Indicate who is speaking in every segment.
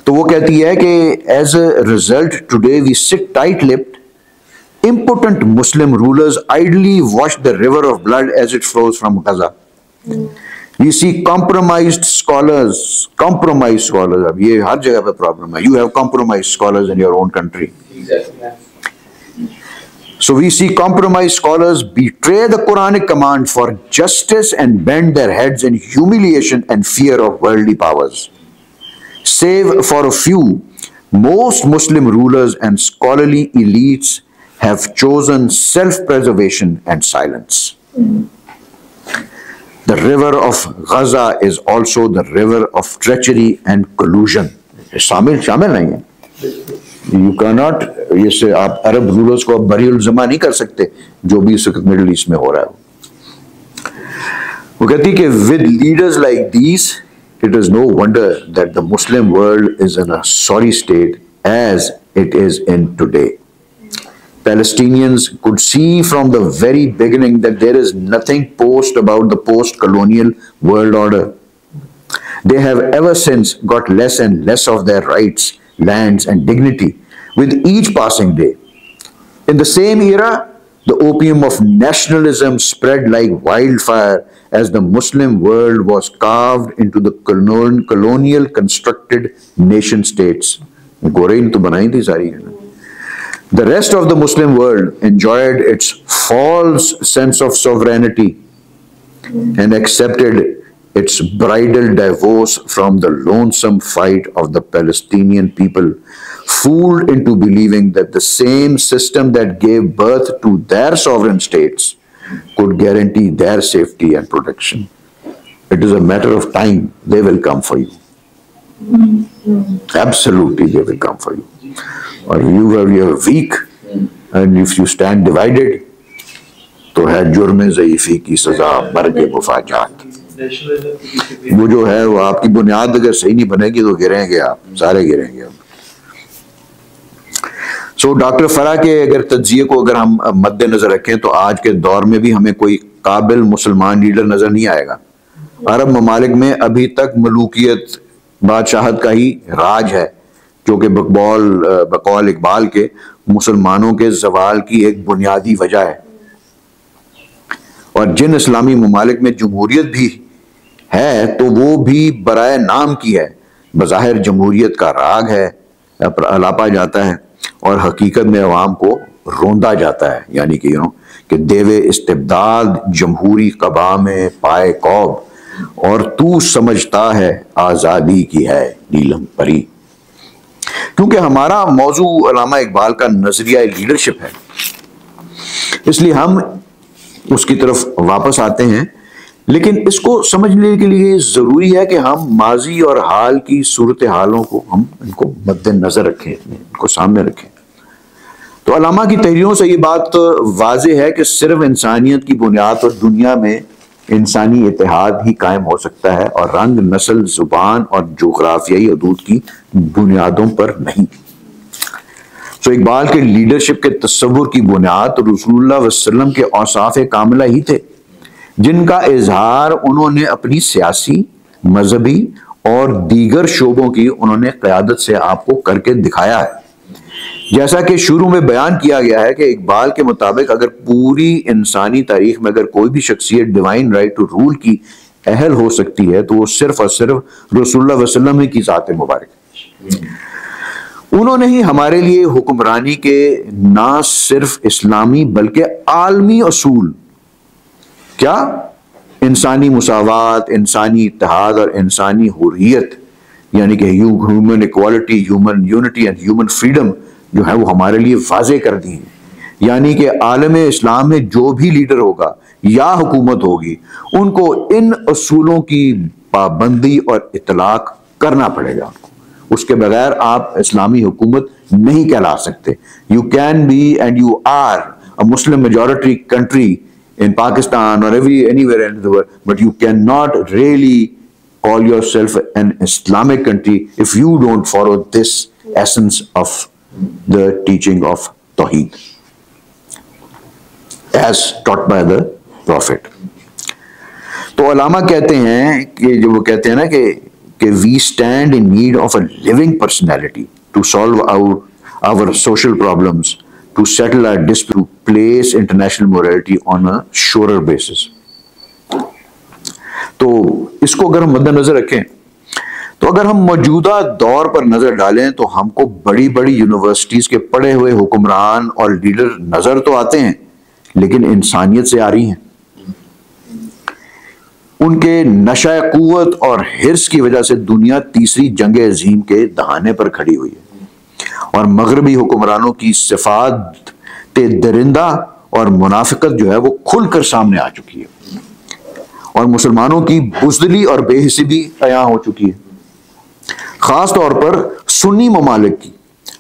Speaker 1: تو وہ کہتی ہے کہ as a result today we sit tight lipped impotent Muslim rulers idly watch the river of blood as it flows from Gaza. We see compromised scholars, اب یہ ہر جگہ پہ پرابلم ہے. You have compromised scholars in your own country.
Speaker 2: Exactly.
Speaker 1: So we see compromised scholars betray the Quranic command for justice and bend their heads in humiliation and fear of worldly powers. Save for a few, most Muslim rulers and scholarly elites have chosen self-preservation and silence. The river of Gaza is also the river of treachery and collusion. شامل نہیں ہے. You cannot, یہ سے آپ عرب rulers کو بری الزما نہیں کر سکتے جو بھی اس وقت مڈل ایسٹ میں ہو رہا ہے. وہ کہتی کہ with leaders like these, it is no wonder that the Muslim world is in a sorry state as it is in today. Palestinians could see from the very beginning that there is nothing about the post-colonial world order. They have ever since got less and less of their rights, lands and dignity with each passing day. In the same era, the opium of nationalism spread like wildfire as the Muslim world was carved into the colonial constructed nation states. گورین تو بنائی تھی ساری. The rest of the Muslim world enjoyed its false sense of sovereignty and accepted its bridal divorce from the lonesome fight of the Palestinian people, fooled into believing that the same system that gave birth to their sovereign states could guarantee their safety and protection. It is a matter of time. They will come for you. Absolutely, they will come for you. Or you are weak, and if you stand divided, تو ہے جرم ضعیفی کی سزا مرگ مفاجات. وہ جو ہے وہ آپ کی بنیاد اگر صحیح نہیں بنے گی تو گریں گے آپ, سارے گریں گے. سو ڈاکٹر فرا کے اگر تجزیے کو اگر ہم مد نظر رکھیں تو آج کے دور میں بھی ہمیں کوئی قابل مسلمان لیڈر نظر نہیں آئے گا. عرب ممالک میں ابھی تک ملوکیت بادشاہت کا ہی راج ہے, جو کہ بقول اقبال کے مسلمانوں کے زوال کی ایک بنیادی وجہ ہے. اور جن اسلامی ممالک میں جمہوریت بھی ہے تو وہ بھی برائے نام کی ہے. بظاہر جمہوریت کا راگ ہے, الاپا جاتا ہے, اور حقیقت میں عوام کو روندا جاتا ہے. یعنی کہ دیوے استبداد جمہوری قبا میں پائے کوب, اور تو سمجھتا ہے آزادی کی ہے نیلم پری. کیونکہ ہمارا موضوع علامہ اقبال کا نظریہ لیڈرشپ ہے, اس لیے ہم اس کی طرف واپس آتے ہیں. لیکن اس کو سمجھنے کے لیے ضروری ہے کہ ہم ماضی اور حال کی صورتحالوں کو ہم ان کو مد نظر رکھیں, ان کو سامنے رکھیں. تو علامہ کی تحریروں سے یہ بات واضح ہے کہ صرف انسانیت کی بنیاد اور دنیا میں انسانی اتحاد ہی قائم ہو سکتا ہے, اور رنگ, نسل, زبان اور جغرافیائی حدود کی بنیادوں پر نہیں. سو اقبال کے لیڈرشپ کے تصور کی بنیاد رسول اللہ علیہ وسلم کے اوصاف کاملہ ہی تھے, جن کا اظہار انہوں نے اپنی سیاسی, مذہبی اور دیگر شعبوں کی انہوں نے قیادت سے آپ کو کر کے دکھایا ہے. جیسا کہ شروع میں بیان کیا گیا ہے کہ اقبال کے مطابق اگر پوری انسانی تاریخ میں اگر کوئی بھی شخصیت ڈیوائن رائٹ ٹو رول کی اہل ہو سکتی ہے تو وہ صرف اور صرف رسول اللہ علیہ وسلم کی ذات مبارک. انہوں نے ہی ہمارے لیے حکمرانی کے نہ صرف اسلامی بلکہ عالمی اصول, کیا انسانی مساوات, انسانی اتحاد اور انسانی حریت, یعنی کہ human equality, human unity and human freedom جو ہے وہ ہمارے لیے واضح کر دی ہیں. یعنی کہ عالم اسلام میں جو بھی لیڈر ہوگا یا حکومت ہوگی ان کو ان اصولوں کی پابندی اور اطلاق کرنا پڑے گا. اس کے بغیر آپ اسلامی حکومت نہیں کہلا سکتے. You can be and you are a Muslim majority country in Pakistan or anywhere in the world, but you cannot really call yourself an Islamic country if you don't follow this essence of the teaching of Tawheed as taught by the Prophet. تو علامہ کہتے ہیں کہ جو وہ کہتے ہیں نا کہ کہ we stand in need of a living personality to solve our social problems, to settle our dispute, to place international morality on a surer basis. تو اس کو اگر ہم مد نظر رکھیں تو اگر ہم موجودہ دور پر نظر ڈالیں تو ہم کو بڑی بڑی یونیورسٹیز کے پڑھے ہوئے حکمران اور لیڈر نظر تو آتے ہیں لیکن انسانیت سے آ رہی ہیں. ان کے نشہ قوت اور حرص کی وجہ سے دنیا تیسری جنگ عظیم کے دہانے پر کھڑی ہوئی ہے اور مغربی حکمرانوں کی صفات درندہ اور منافقت جو ہے وہ کھل کر سامنے آ چکی ہے اور مسلمانوں کی بزدلی اور بے حسی بھی عیاں ہو چکی ہے، خاص طور پر سنی ممالک کی.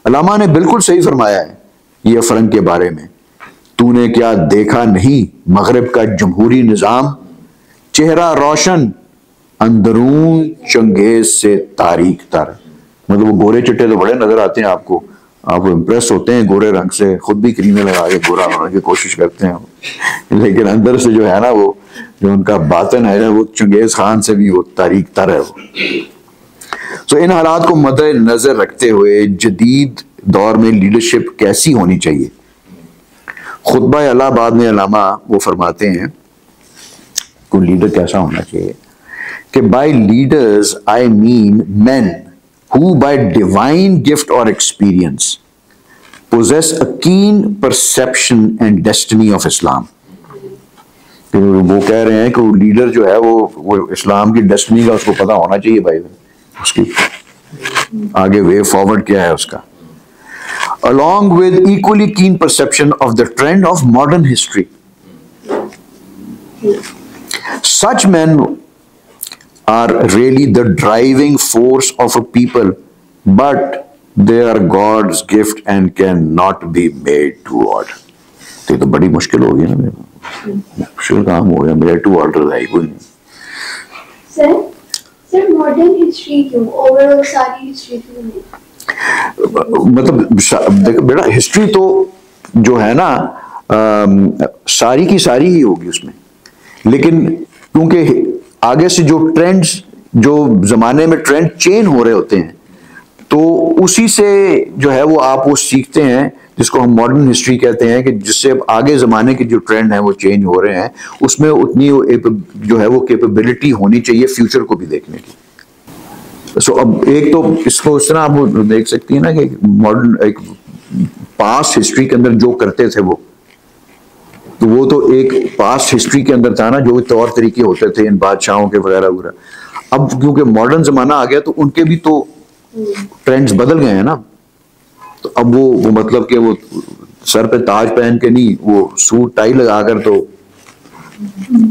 Speaker 1: علامہ نے بالکل صحیح فرمایا ہے یہ فرنگ کے بارے میں، تو نے کیا دیکھا نہیں مغرب کا جمہوری نظام، چہرہ روشن اندرون چنگیز سے تاریک تر. مطلب وہ گورے چٹے تو بڑے نظر آتے ہیں آپ کو، آپ امپریس ہوتے ہیں گورے رنگ سے، خود بھی کریمیں لگا کے گورا ہونے کی کوشش کرتے ہیں، لیکن اندر سے جو ہے نا وہ جو ان کا باطن ہے وہ چنگیز خان سے بھی وہ تاریک تر ہے وہ. تو ان حالات کو مد نظر رکھتے ہوئے جدید دور میں لیڈرشپ کیسی ہونی چاہیے؟ خطبہ الہ آباد میں علامہ وہ فرماتے ہیں کوئی لیڈر کیسا ہونا چاہیے کہ by leaders I mean men who by divine gift or experience possess a keen perception and destiny of Islam. وہ کہہ رہے ہیں کہ وہ لیڈر جو ہے وہ اسلام کی ڈیسٹنی کا اس کو پتہ ہونا چاہیے بھائی، اس کی آگے وے فارورڈ کیا ہے اس کا. along with equally keen perception of the trend of modern history. Such men are really the driving force of a people, but they are God's gift and cannot be made to order. یہ تو بڑی مشکل ہو گئی نا، مشکل کام ہو گیا، میرے to order ہے کوئی نہیں.
Speaker 3: سر ماڈرن ہسٹری کیوں، اوور آل ساری ہسٹری کیوں نہیں؟
Speaker 1: مطلب بیٹا ہسٹری تو جو ہے نا ساری کی ساری ہی ہوگی اس میں، لیکن کیونکہ آگے سے جو ٹرینڈز جو زمانے میں ٹرینڈ چینج ہو رہے ہوتے ہیں تو اسی سے جو ہے وہ آپ وہ سیکھتے ہیں جس کو ہم ماڈرن ہسٹری کہتے ہیں، کہ جس سے آگے زمانے کے جو ٹرینڈ ہیں وہ چینج ہو رہے ہیں، اس میں اتنی جو ہے وہ کیپیبلٹی ہونی چاہیے فیوچر کو بھی دیکھنے کی. سو اب ایک تو اس کو اس طرح آپ دیکھ سکتی ہیں نا کہ ماڈرن ایک پاسٹ ہسٹری کے اندر جو کرتے تھے وہ تو ایک پاسٹ ہسٹری کے اندر تھا نا، جو طور طریقے ہوتے تھے ان بادشاہوں کے وغیرہ وغیرہ. اب کیونکہ ماڈرن زمانہ آ گیا تو ان کے بھی تو ٹرینڈز بدل گئے ہیں نا، تو اب وہ مطلب کہ وہ سر پہ تاج پہن کے نہیں، وہ سوٹ ٹائی لگا کر تو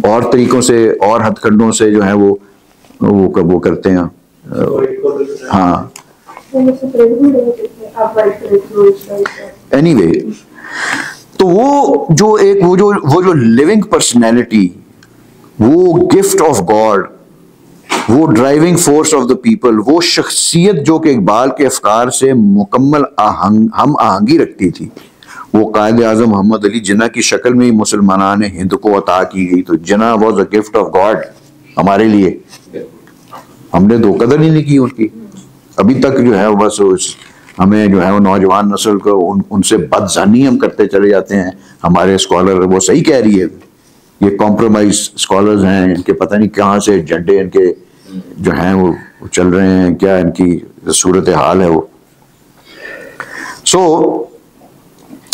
Speaker 1: اور طریقوں سے اور ہتھ کنڈوں سے جو ہے وہ کرتے ہیں. ہاں اینی وے، تو وہ جو لیونگ پرسنالٹی، وہ گفٹ آف گاڈ، وہ driving force of the people, وہ شخصیت جو کہ اقبال کے افکار سے مکمل ہم آہنگی رکھتی تھی، وہ قائد اعظم محمد علی جناح کی شکل میں ہی مسلمانان ہند کو عطا کی گئی. تو Jinnah was a gift of God ہمارے لیے، ہم نے تو قدر ہی نہیں کی ان کی. ابھی تک جو ہے بس ہمیں جو ہے وہ نوجوان نسل کو ان سے بد ظنی ہم کرتے چلے جاتے ہیں. ہمارے اسکالر وہ صحیح کہہ رہی ہے، یہ کمپرومائز اسکالرز ہیں، ان کے پتہ نہیں کہاں سے جھنڈے ان کے جو ہیں وہ چل رہے ہیں، کیا ان کی صورت حال ہے وہ. سو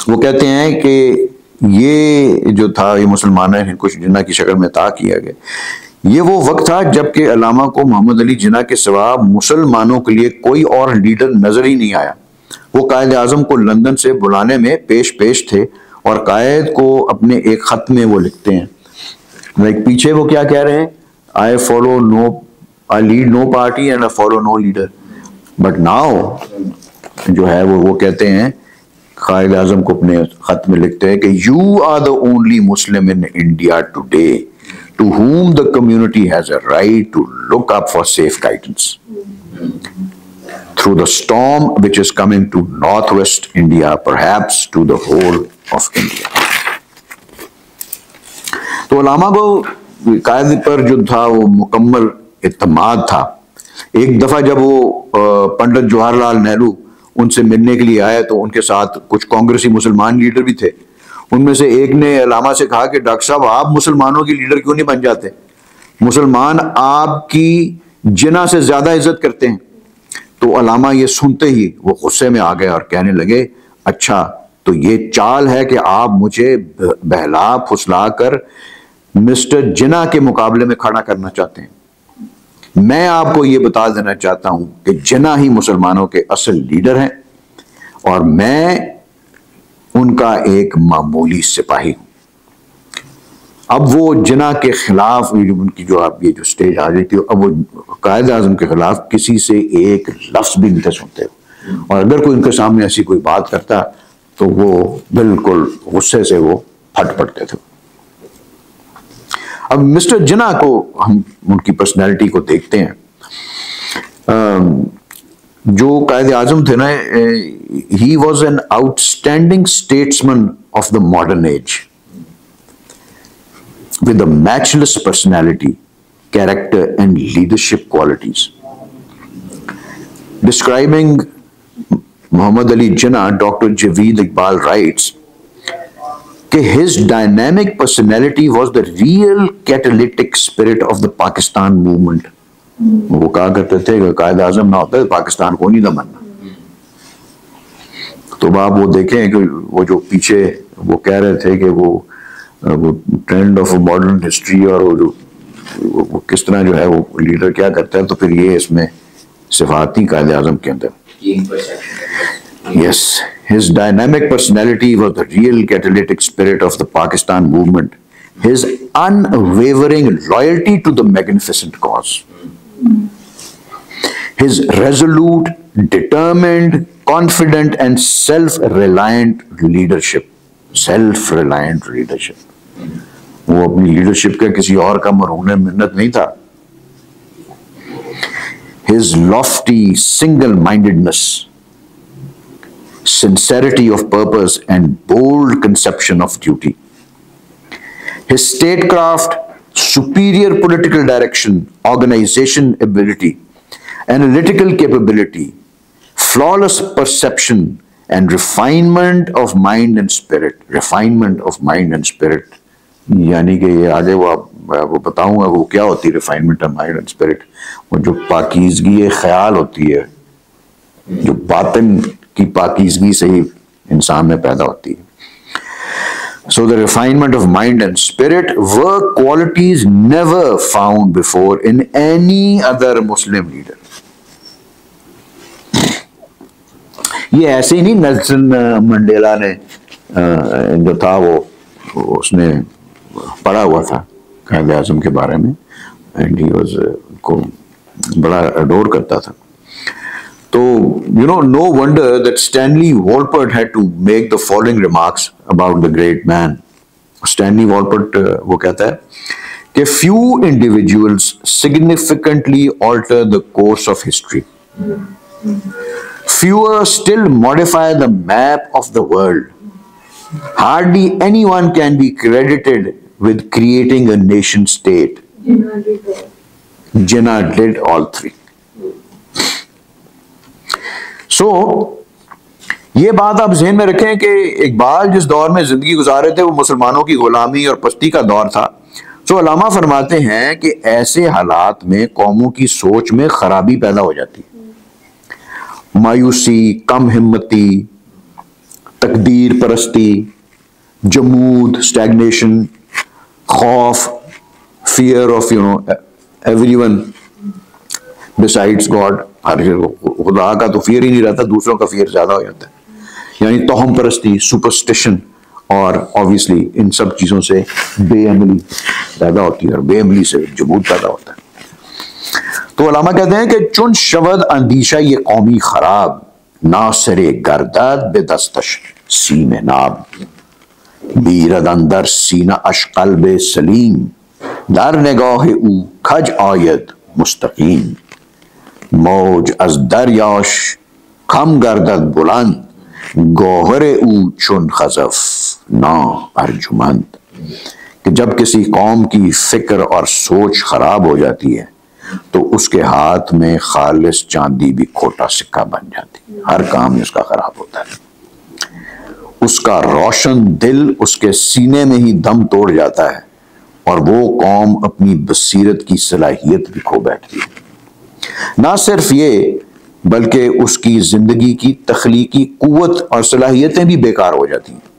Speaker 1: وہ کہتے ہیں کہ یہ جو تھا یہ مسلمان ہیں کو جناح کی شکل میں عطا کیا گیا. یہ وہ وقت تھا جب کہ علامہ کو محمد علی جناح کے سوا مسلمانوں کے لیے کوئی اور لیڈر نظر ہی نہیں آیا. وہ قائد اعظم کو لندن سے بلانے میں پیش تھے اور قائد کو اپنے ایک خط میں وہ لکھتے ہیں، لائک پیچھے وہ کیا کہہ رہے ہیں، I lead no party and I follow no leader. But now جو ہے وہ کہتے ہیں، قائد اعظم کو اپنے خط میں لکھتے ہیں کہ you are the only Muslim in India today to whom the community has a right to look up for safe guidance through the storm which is coming to northwest India, perhaps to the whole of India. تو علامہ کو قائد پر جو تھا وہ مکمل اعتماد تھا، ایک دفعہ جب وہ پنڈت جواہر لال نہرو ان سے ملنے کے لیے آئے تو ان کے ساتھ کچھ کانگریسی مسلمان لیڈر بھی تھے. ان میں سے ایک نے علامہ سے کہا کہ ڈاکٹر صاحب آپ مسلمانوں کے لیڈر کیوں نہیں بن جاتے؟ مسلمان آپ کی جنا سے زیادہ عزت کرتے ہیں. تو علامہ یہ سنتے ہی وہ غصے میں آ گئے اور کہنے لگے اچھا تو یہ چال ہے کہ آپ مجھے بہلا پھسلا کر مسٹر جنا کے مقابلے میں کھڑا کرنا چاہتے ہیں. میں آپ کو یہ بتا دینا چاہتا ہوں کہ جنا ہی مسلمانوں کے اصل لیڈر ہیں اور میں ان کا ایک معمولی سپاہی ہوں. اب وہ جنا کے خلاف ان کی جو آپ یہ جو سٹیج آ گئی تھی اب وہ قائد اعظم کے خلاف کسی سے ایک لفظ بھی نہیں سنتے اور اگر کوئی ان کے سامنے ایسی کوئی بات کرتا تو وہ بالکل غصے سے وہ پھٹ پڑتے تھے. اب مسٹر جنا کو ہم ان کی پرسنالٹی کو دیکھتے ہیں. جو قائد اعظم تھے نا he was an out standing statesman of the modern age with a matchless personality, character and leadership qualities. Describing Muhammad Ali Jinnah, Dr. Javeed Iqbal writes that his dynamic personality was the real catalytic spirit of the Pakistan movement. وہ کہا کرتے تھے کہ قائد اعظم نہ ہوتا ہے پاکستان کو نہیں نہ بننا. تو آپ وہ دیکھیں کہ وہ جو پیچھے وہ کہہ رہے تھے کہ وہ ٹرینڈ آف ماڈرن ہسٹری اور وہ کس طرح جو ہے وہ لیڈر کیا کرتا ہے تو پھر یہ اس میں صفات تھی قائد اعظم کے اندر. Yes, his dynamic personality was the real catalytic spirit of the Pakistan movement. His unwavering loyalty to the magnificent cause. His resolute, determined, confident and self-reliant leadership. Self-reliant leadership. وہ اپنی لیڈرشپ کا کسی اور کا مرہون منت نہیں تھا. His lofty single-mindedness, sincerity of purpose and bold conception of duty. His statecraft, superior political direction, organization ability, analytical capability, flawless perception and refinement of mind and spirit. Refinement of mind and spirit. یعنی کہ یہ آگے وہ بتاؤں گا وہ کیا ہوتی ہے refinement of mind and spirit. وہ جو پاکیزگی خیال ہوتی ہے جو باطن کی پاکیزگی سے ہی انسان میں پیدا ہوتی ہے. So the refinement of mind and spirit were qualities never found before in any other Muslim leader. یہ ایسے ہی نہیں نیلسن منڈیلا نے جو تھا وہ اس نے پڑھا ہوا تھا قائد اعظم کے بارے میں اینڈ ہی واز کو بڑا اڈور کرتا تھا. تو no wonder that Stanley Wolpert had to make the following remarks about the great man. Stanley Wolpert وہ کہتا ہے کہ few individuals significantly alter the course of history. Fewer still modify the map of the world. Hardly anyone can be credited with creating a nation state. Jinnah did all three. So, یہ بات آپ ذہن میں رکھیں کہ اقبال جس دور میں زندگی گزارے تھے وہ مسلمانوں کی غلامی اور پستی کا دور تھا. سو علامہ فرماتے ہیں کہ ایسے حالات میں قوموں کی سوچ میں خرابی پیدا ہو جاتی ہے. مایوسی، کم ہمتی، تقدیر پرستی، جمود، اسٹیگنیشن، خوف، fear of every one besides God. خدا کا تو فیئر ہی نہیں رہتا، دوسروں کا فیئر زیادہ ہو جاتا ہے. یعنی توہم پرستی، سپرسٹیشن اور obviously ان سب چیزوں سے بے عملی پیدا ہوتی ہے اور بے عملی سے جمود پیدا ہوتا ہے. تو علامہ کہتے ہیں کہ چن شود اندیشہ یہ قومی خراب، ناصر گردد بے دستش سیم ناب، بیرد اندر سینہ اش قلب سلیم، در نگاہ او کھج آید مستقیم، موج از دریاش کم گردد بلند، گوہر او چون خزف نا ارجمند. کہ جب کسی قوم کی فکر اور سوچ خراب ہو جاتی ہے تو اس کے ہاتھ میں خالص چاندی بھی کھوٹا سکہ بن جاتی، ہر کام اس کا خراب ہوتا ہے۔ اس کا روشن دل اس کے سینے میں ہی دم توڑ جاتا ہے، اور وہ قوم اپنی بصیرت کی صلاحیت بھی کھو بیٹھتی ہے۔ نہ صرف یہ بلکہ اس کی زندگی کی تخلیقی قوت اور صلاحیتیں بھی بیکار ہو جاتی ہیں۔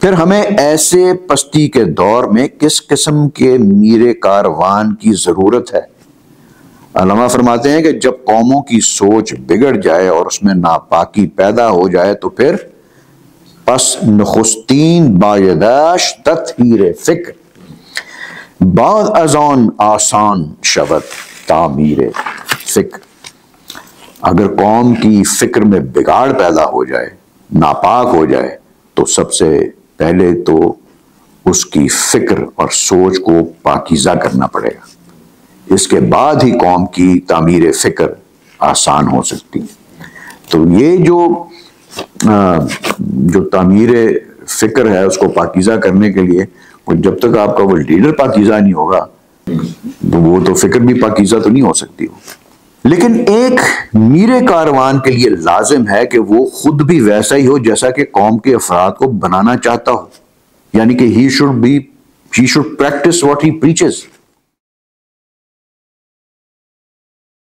Speaker 1: پھر ہمیں ایسے پستی کے دور میں کس قسم کے میر کاروان کی ضرورت ہے؟ علامہ فرماتے ہیں کہ جب قوموں کی سوچ بگڑ جائے اور اس میں ناپاکی پیدا ہو جائے تو پھر پس نخستین بایداش تطہیر فکر، بعد از آن آسان شود تعمیر فکر۔ اگر قوم کی فکر میں بگاڑ پیدا ہو جائے، ناپاک ہو جائے، تو سب سے پہلے تو اس کی فکر اور سوچ کو پاکیزہ کرنا پڑے گا، اس کے بعد ہی قوم کی تعمیر فکر آسان ہو سکتی ہے۔ تو یہ جو تعمیر فکر ہے اس کو پاکیزہ کرنے کے لیے جب تک آپ کا وہ لیڈر پاکیزہ نہیں ہوگا تو وہ تو فکر بھی پاکیزہ تو نہیں ہو سکتی ہو۔ لیکن ایک میر کاروان کے لیے لازم ہے کہ وہ خود بھی ویسا ہی ہو جیسا کہ قوم کے افراد کو بنانا چاہتا ہو، یعنی کہ he should practice what he preaches۔